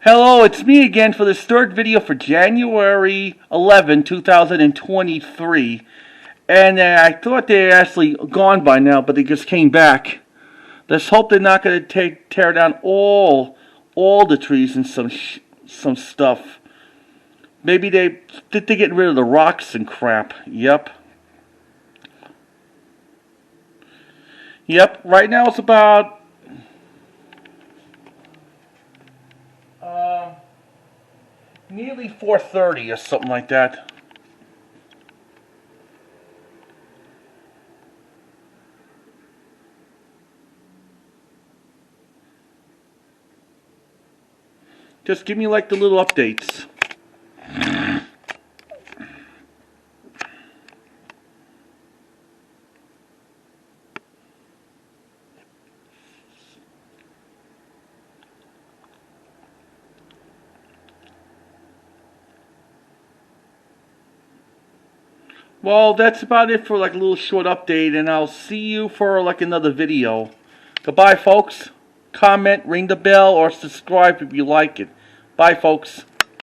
Hello, it's me again for this third video for January 11, 2023. And I thought they had actually gone by now, but they just came back. Let's hope they're not going to tear down all the trees and some stuff. Maybe they're getting rid of the rocks and crap. Yep. Right now it's about nearly 4:30 or something like that. Just give me like the little updates. Well, that's about it for like a little short update, and I'll see you for like another video. Goodbye, folks. Comment, ring the bell, or subscribe if you like it. Bye, folks.